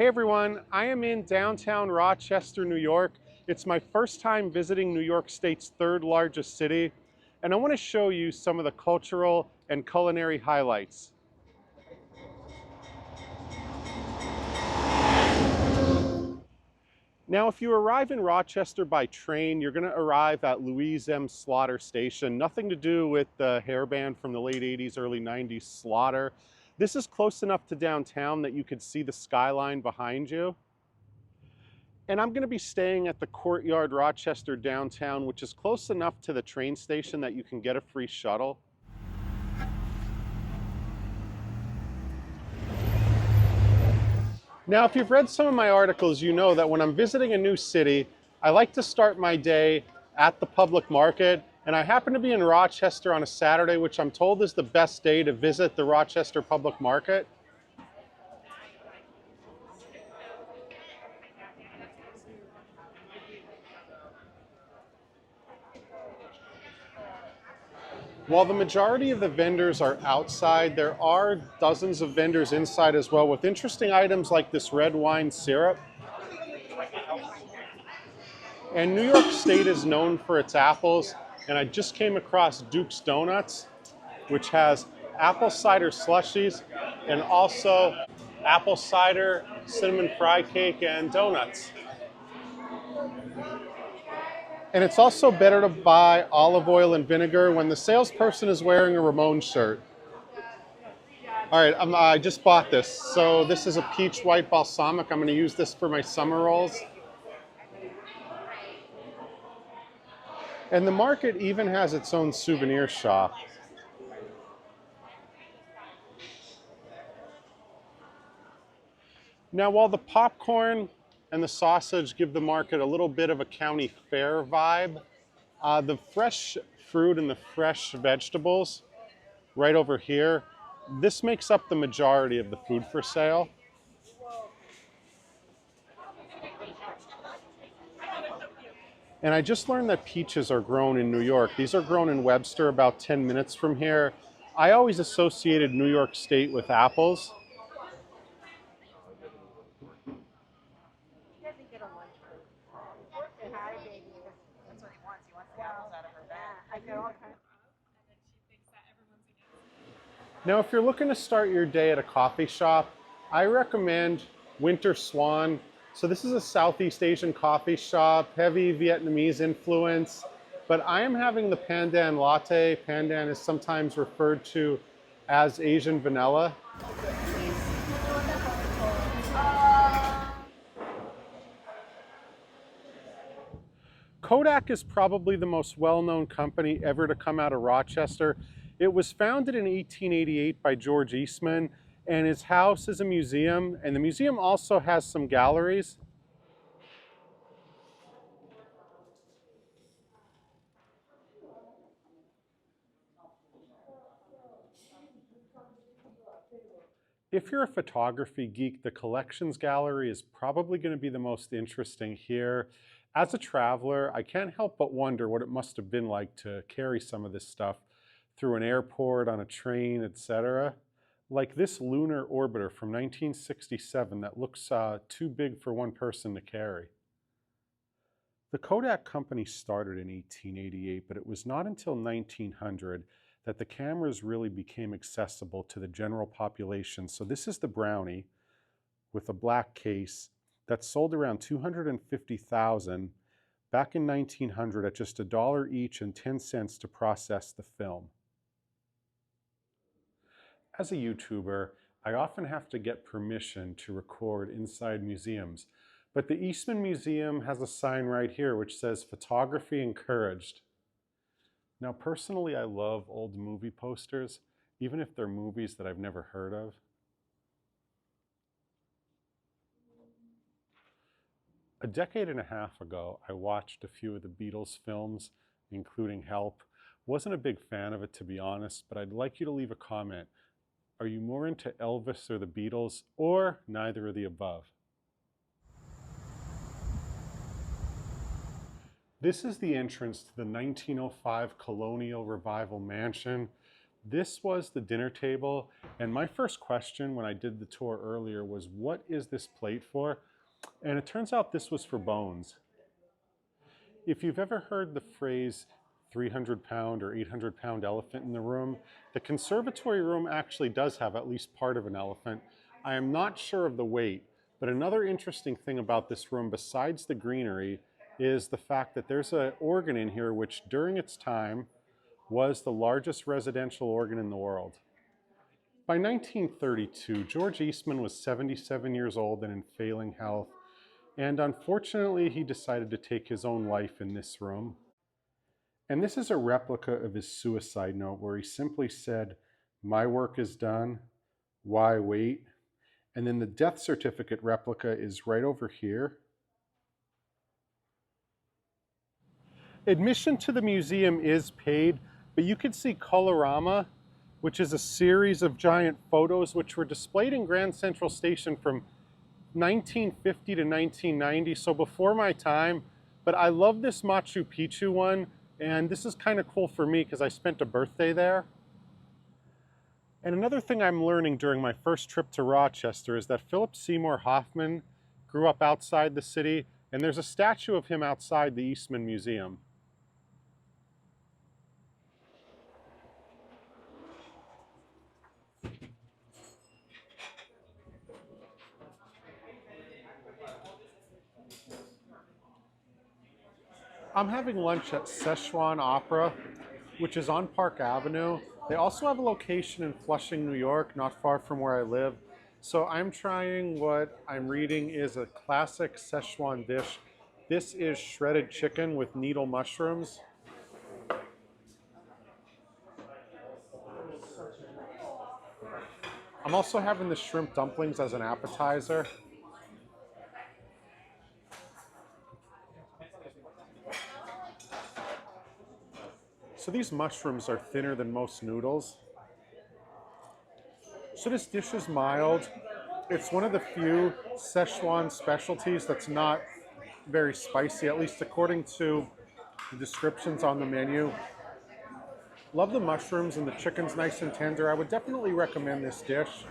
Hey everyone, I am in downtown Rochester, New York. It's my first time visiting New York State's third largest city, and I want to show you some of the cultural and culinary highlights. Now, if you arrive in Rochester by train, you're going to arrive at Louise M. Slaughter Station. Nothing to do with the hairband from the late 80s, early 90s, Slaughter. This is close enough to downtown that you could see the skyline behind you. And I'm going to be staying at the Courtyard Rochester downtown, which is close enough to the train station that you can get a free shuttle. Now, if you've read some of my articles, you know that when I'm visiting a new city, I like to start my day at the public market. And I happen to be in Rochester on a Saturday, which I'm told is the best day to visit the Rochester Public Market. While the majority of the vendors are outside, there are dozens of vendors inside as well with interesting items like this red wine syrup. And New York State is known for its apples, and I just came across Duke's Donuts, which has apple cider slushies and also apple cider, cinnamon fry cake, and donuts. And it's also better to buy olive oil and vinegar when the salesperson is wearing a Ramones shirt. All right, I just bought this. So this is a peach white balsamic. I'm going to use this for my summer rolls. And the market even has its own souvenir shop. Now, while the popcorn and the sausage give the market a little bit of a county fair vibe, the fresh fruit and the fresh vegetables right over here, this makes up the majority of the food for sale. And I just learned that peaches are grown in New York. These are grown in Webster, about 10 minutes from here. I always associated New York State with apples. Now, if you're looking to start your day at a coffee shop, I recommend Winter Swan. So this is a Southeast Asian coffee shop, heavy Vietnamese influence, but I am having the pandan latte. Pandan is sometimes referred to as Asian vanilla. Kodak is probably the most well-known company ever to come out of Rochester. It was founded in 1888 by George Eastman, and his house is a museum, and the museum also has some galleries. If you're a photography geek, the collections gallery is probably going to be the most interesting here. As a traveler, I can't help but wonder what it must have been like to carry some of this stuff through an airport, on a train, etc. Like this lunar orbiter from 1967 that looks too big for one person to carry. The Kodak company started in 1888, but it was not until 1900 that the cameras really became accessible to the general population. So this is the Brownie with a black case that sold around 250,000 back in 1900 at just $1 each and 10 cents to process the film. As a YouTuber, I often have to get permission to record inside museums, but the Eastman Museum has a sign right here which says photography encouraged. Now, personally, I love old movie posters, even if they're movies that I've never heard of. A decade and a half ago, I watched a few of the Beatles films, including Help. Wasn't a big fan of it, to be honest, but I'd like you to leave a comment. Are you more into Elvis or the Beatles, or neither of the above? This is the entrance to the 1905 Colonial Revival Mansion. This was the dinner table, and my first question when I did the tour earlier was, what is this plate for? And it turns out this was for bones. If you've ever heard the phrase 300-pound or 800-pound elephant in the room, the conservatory room actually does have at least part of an elephant. I am not sure of the weight, but another interesting thing about this room besides the greenery is the fact that there's an organ in here which during its time was the largest residential organ in the world. By 1932, George Eastman was 77 years old and in failing health, and unfortunately he decided to take his own life in this room. And this is a replica of his suicide note where he simply said, "My work is done, why wait?" And then the death certificate replica is right over here. Admission to the museum is paid, but you can see Colorama, which is a series of giant photos which were displayed in Grand Central Station from 1950 to 1990, so before my time. But I love this Machu Picchu one, and this is kind of cool for me because I spent a birthday there. And another thing I'm learning during my first trip to Rochester is that Philip Seymour Hoffman grew up outside the city, and there's a statue of him outside the Eastman Museum. I'm having lunch at Szechuan Opera, which is on Park Avenue. They also have a location in Flushing, New York, not far from where I live. So I'm trying what I'm reading is a classic Szechuan dish. This is shredded chicken with needle mushrooms. I'm also having the shrimp dumplings as an appetizer. So these mushrooms are thinner than most noodles. So this dish is mild. It's one of the few Szechuan specialties that's not very spicy, at least according to the descriptions on the menu. Love the mushrooms and the chicken's nice and tender. I would definitely recommend this dish.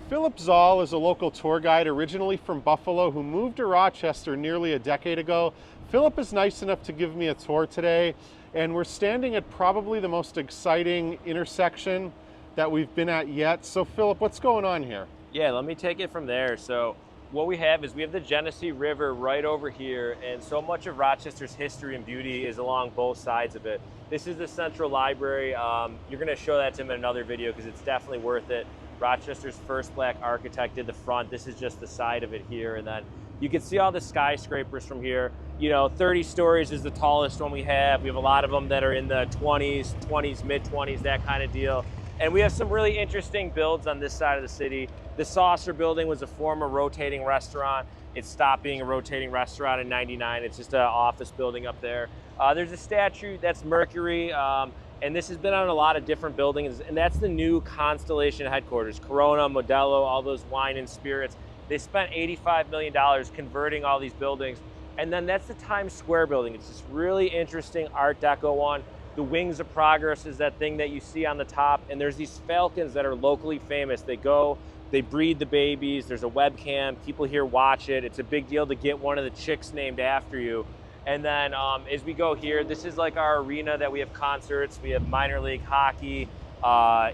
Philip Zoll is a local tour guide originally from Buffalo who moved to Rochester nearly a decade ago. Philip is nice enough to give me a tour today, and we're standing at probably the most exciting intersection that we've been at yet. So Philip, what's going on here? Yeah, let me take it from there. So what we have is we have the Genesee River right over here, and so much of Rochester's history and beauty is along both sides of it. This is the Central Library. You're going to show that to him in another video because it's definitely worth it. Rochester's first black architect did the front. This is just the side of it here, and then you can see all the skyscrapers from here. You know, 30 stories is the tallest one we have. We have a lot of them that are in the 20s, mid-20s, that kind of deal. And we have some really interesting builds on this side of the city. The Saucer building was a former rotating restaurant. It stopped being a rotating restaurant in '99. It's just an office building up there. There's a statue that's Mercury, and this has been on a lot of different buildings, and that's the new Constellation headquarters. Corona, Modelo, all those wine and spirits. They spent $85 million converting all these buildings. And then that's the Times Square building. It's this really interesting Art Deco one. The Wings of Progress is that thing that you see on the top, and there's these falcons that are locally famous. They go, they breed the babies, there's a webcam, people here watch it. It's a big deal to get one of the chicks named after you. And then as we go here, this is like our arena that we have concerts, we have minor league hockey,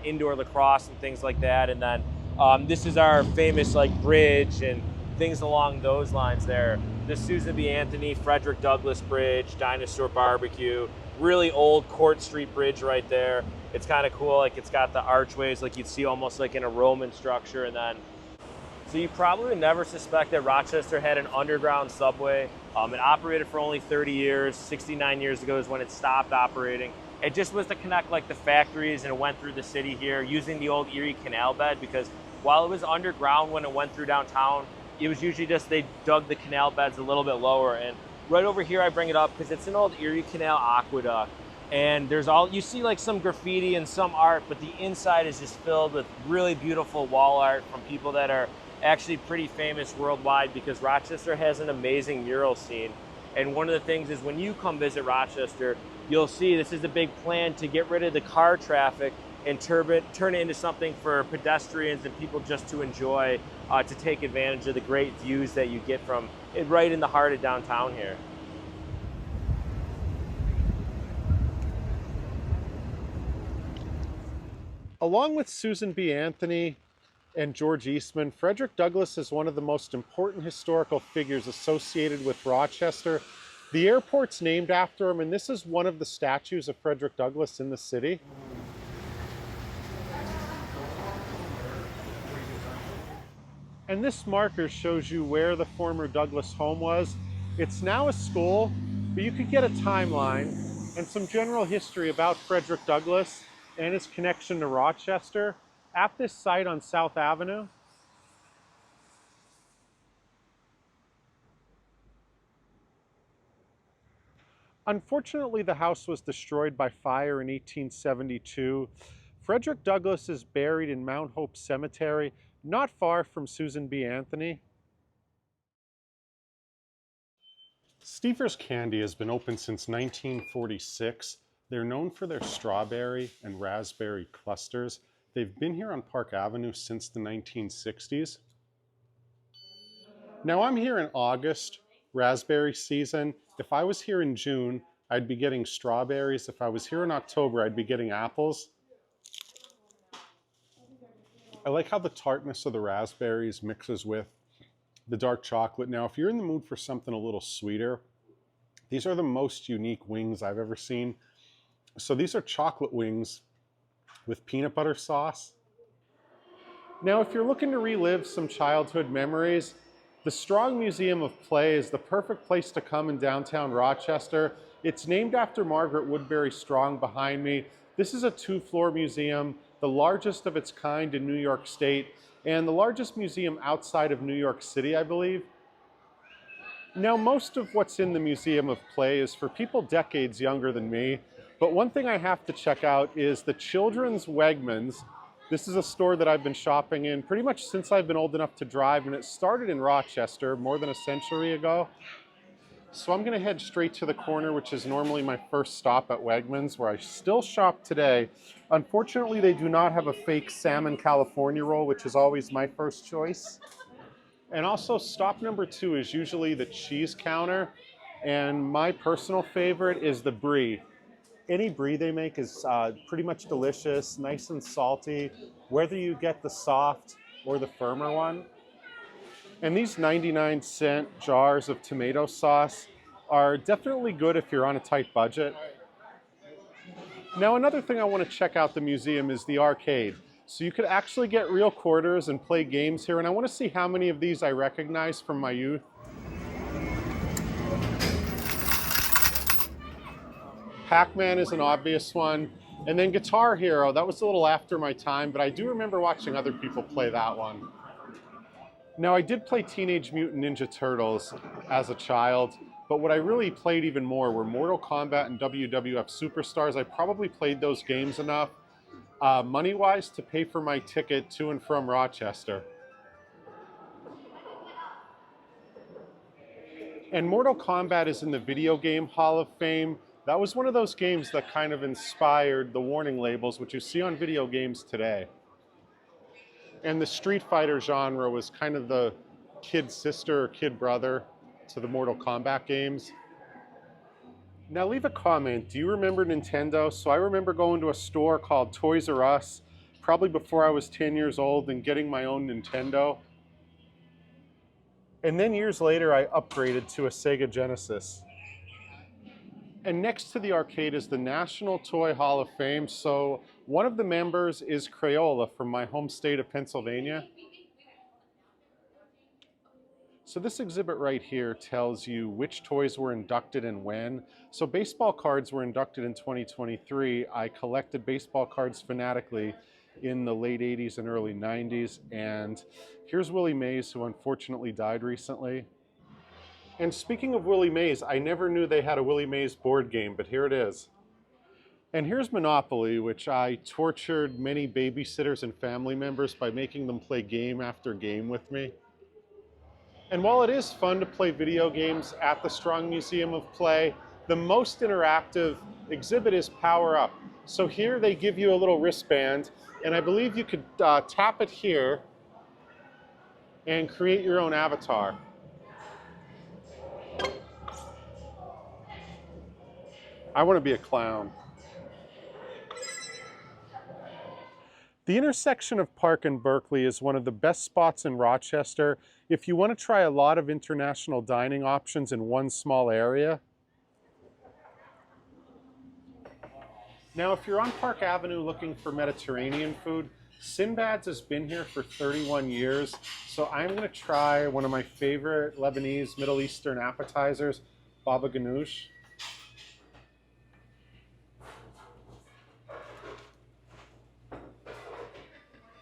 indoor lacrosse and things like that. And then this is our famous like bridge and things along those lines there. The Susan B. Anthony, Frederick Douglass Bridge, Dinosaur Barbecue, really old Court Street Bridge right there. It's kind of cool, like it's got the archways like you'd see almost like in a Roman structure. And then, so you probably would never suspect that Rochester had an underground subway. It operated for only 30 years, 69 years ago is when it stopped operating. It just was to connect like the factories, and it went through the city here using the old Erie Canal bed, because while it was underground when it went through downtown, it was usually just they dug the canal beds a little bit lower. And right over here, I bring it up because it's an old Erie Canal aqueduct. And there's all, you see like some graffiti and some art, but the inside is just filled with really beautiful wall art from people that are actually pretty famous worldwide because Rochester has an amazing mural scene. And one of the things is when you come visit Rochester, you'll see this is a big plan to get rid of the car traffic and turn it into something for pedestrians and people just to enjoy, to take advantage of the great views that you get from it right in the heart of downtown here. Along with Susan B. Anthony and George Eastman, Frederick Douglass is one of the most important historical figures associated with Rochester. The airport's named after him, and this is one of the statues of Frederick Douglass in the city. And this marker shows you where the former Douglass home was. It's now a school, but you could get a timeline and some general history about Frederick Douglass and his connection to Rochester at this site on South Avenue. Unfortunately, the house was destroyed by fire in 1872. Frederick Douglass is buried in Mount Hope Cemetery, not far from Susan B. Anthony. Stever's Candy has been open since 1946. They're known for their strawberry and raspberry clusters. They've been here on Park Avenue since the 1960s. Now I'm here in August, raspberry season. If I was here in June, I'd be getting strawberries. If I was here in October, I'd be getting apples. I like how the tartness of the raspberries mixes with the dark chocolate. Now, if you're in the mood for something a little sweeter, these are the most unique wings I've ever seen. So these are chocolate wings with peanut butter sauce. Now, if you're looking to relive some childhood memories, the Strong Museum of Play is the perfect place to come in downtown Rochester. It's named after Margaret Woodbury Strong behind me. This is a 2-floor museum, the largest of its kind in New York State, and the largest museum outside of New York City, I believe. Now, most of what's in the Museum of Play is for people decades younger than me, but one thing I have to check out is the Children's Wegmans. This is a store that I've been shopping in pretty much since I've been old enough to drive, and it started in Rochester more than a century ago. So I'm gonna head straight to the corner, which is normally my first stop at Wegmans, where I still shop today. Unfortunately, they do not have a fake salmon California roll, which is always my first choice. And also, stop number 2 is usually the cheese counter, and my personal favorite is the brie. Any brie they make is pretty much delicious, nice and salty, whether you get the soft or the firmer one. And these 99-cent jars of tomato sauce are definitely good if you're on a tight budget. Now, another thing I want to check out the museum is the arcade. So you could actually get real quarters and play games here, and I want to see how many of these I recognize from my youth. Pac-Man is an obvious one. And then Guitar Hero, that was a little after my time, but I do remember watching other people play that one. Now, I did play Teenage Mutant Ninja Turtles as a child, but what I really played even more were Mortal Kombat and WWF Superstars. I probably played those games enough, money-wise, to pay for my ticket to and from Rochester. And Mortal Kombat is in the Video Game Hall of Fame. That was one of those games that kind of inspired the warning labels, which you see on video games today. And the Street Fighter genre was kind of the kid sister or kid brother to the Mortal Kombat games. Now leave a comment. Do you remember Nintendo? So I remember going to a store called Toys R Us, probably before I was 10 years old, and getting my own Nintendo. And then years later, I upgraded to a Sega Genesis. And next to the arcade is the National Toy Hall of Fame. So one of the members is Crayola from my home state of Pennsylvania. So this exhibit right here tells you which toys were inducted and when. So baseball cards were inducted in 2023. I collected baseball cards fanatically in the late 80s and early 90s. And here's Willie Mays, who unfortunately died recently. And speaking of Willie Mays, I never knew they had a Willie Mays board game, but here it is. And here's Monopoly, which I tortured many babysitters and family members by making them play game after game with me. And while it is fun to play video games at the Strong Museum of Play, the most interactive exhibit is Power Up. So here they give you a little wristband, and I believe you could tap it here and create your own avatar. I want to be a clown. The intersection of Park and Berkeley is one of the best spots in Rochester if you want to try a lot of international dining options in one small area. Now, if you're on Park Avenue looking for Mediterranean food, Sinbad's has been here for 31 years, so I'm going to try one of my favorite Lebanese Middle Eastern appetizers, baba ganoush.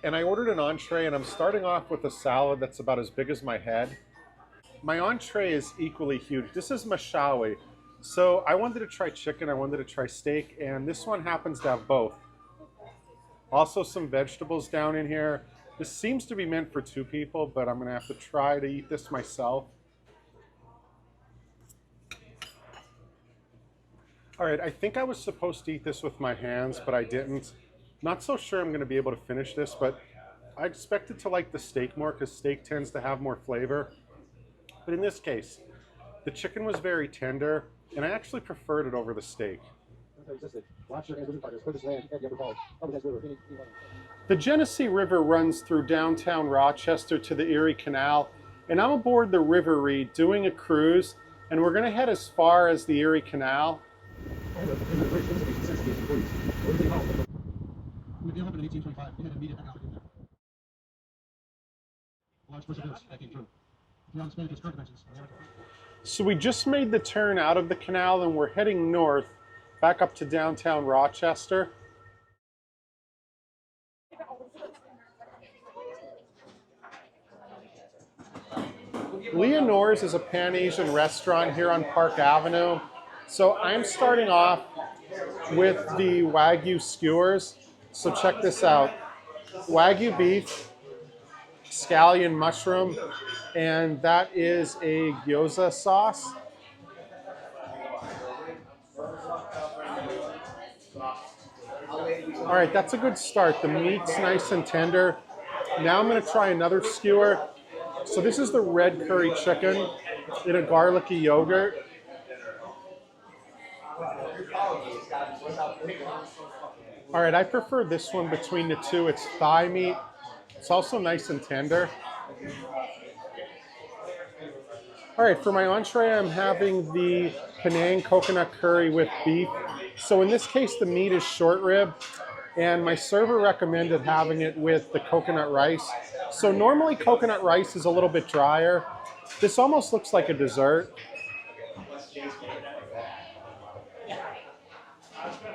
And I ordered an entree, and I'm starting off with a salad that's about as big as my head. My entree is equally huge. This is mashawi. So I wanted to try chicken, I wanted to try steak, and this one happens to have both. Also some vegetables down in here. This seems to be meant for 2 people, but I'm gonna have to try to eat this myself. All right, I think I was supposed to eat this with my hands, but I didn't. Not so sure I'm gonna be able to finish this, but I expected to like the steak more because steak tends to have more flavor. But in this case, the chicken was very tender, and I actually preferred it over the steak. The Genesee River runs through downtown Rochester to the Erie Canal, and I'm aboard the River Reed doing a cruise, and we're going to head as far as the Erie Canal. So we just made the turn out of the canal and we're heading north, back up to downtown Rochester. Leonore's is a Pan-Asian restaurant here on Park Avenue. So I'm starting off with the Wagyu skewers. So check this out. Wagyu beef, scallion mushroom, and that is a gyoza sauce. All right, that's a good start. The meat's nice and tender. Now I'm gonna try another skewer. So this is the red curry chicken in a garlicky yogurt. All right, I prefer this one between the two. It's thigh meat. It's also nice and tender. All right, for my entree, I'm having the Penang coconut curry with beef. So in this case, the meat is short rib, and my server recommended having it with the coconut rice. So normally coconut rice is a little bit drier. This almost looks like a dessert.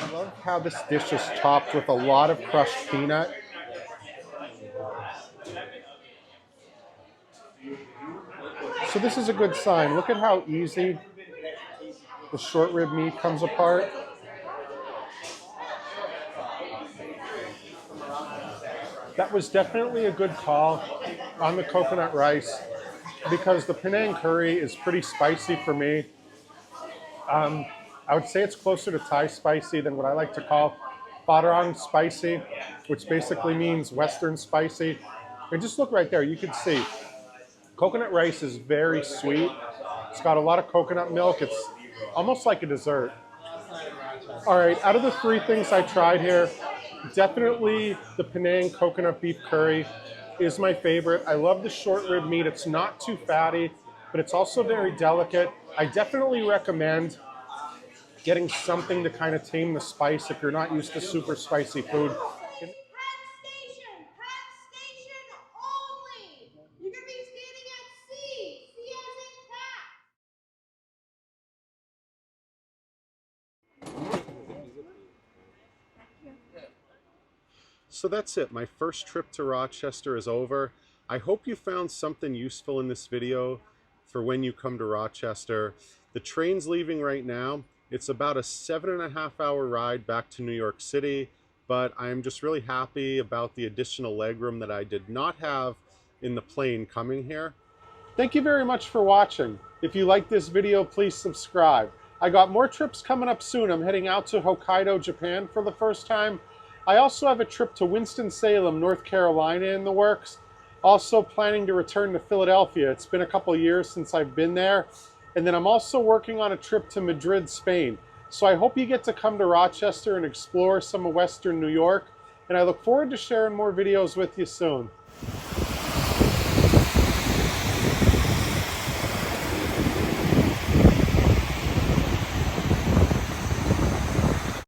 I love how this dish is topped with a lot of crushed peanut. So this is a good sign. Look at how easy the short rib meat comes apart. That was definitely a good call on the coconut rice because the Penang curry is pretty spicy for me. I would say it's closer to Thai spicy than what I like to call Padarang spicy, which basically means Western spicy. And just look right there, you can see coconut rice is very sweet. It's got a lot of coconut milk. It's almost like a dessert. All right, out of the 3 things I tried here, definitely the Penang coconut beef curry is my favorite. I love the short rib meat. It's not too fatty, but it's also very delicate. I definitely recommend getting something to kind of tame the spice if you're not used to super spicy food. So that's it. My first trip to Rochester is over. I hope you found something useful in this video for when you come to Rochester. The train's leaving right now. It's about a 7.5 hour ride back to New York City, but I'm just really happy about the additional legroom that I did not have in the plane coming here. Thank you very much for watching. If you like this video, please subscribe. I got more trips coming up soon. I'm heading out to Hokkaido, Japan for the first time. I also have a trip to Winston-Salem, North Carolina in the works. Also planning to return to Philadelphia. It's been a couple years since I've been there. And then I'm also working on a trip to Madrid, Spain. So I hope you get to come to Rochester and explore some of Western New York. And I look forward to sharing more videos with you soon.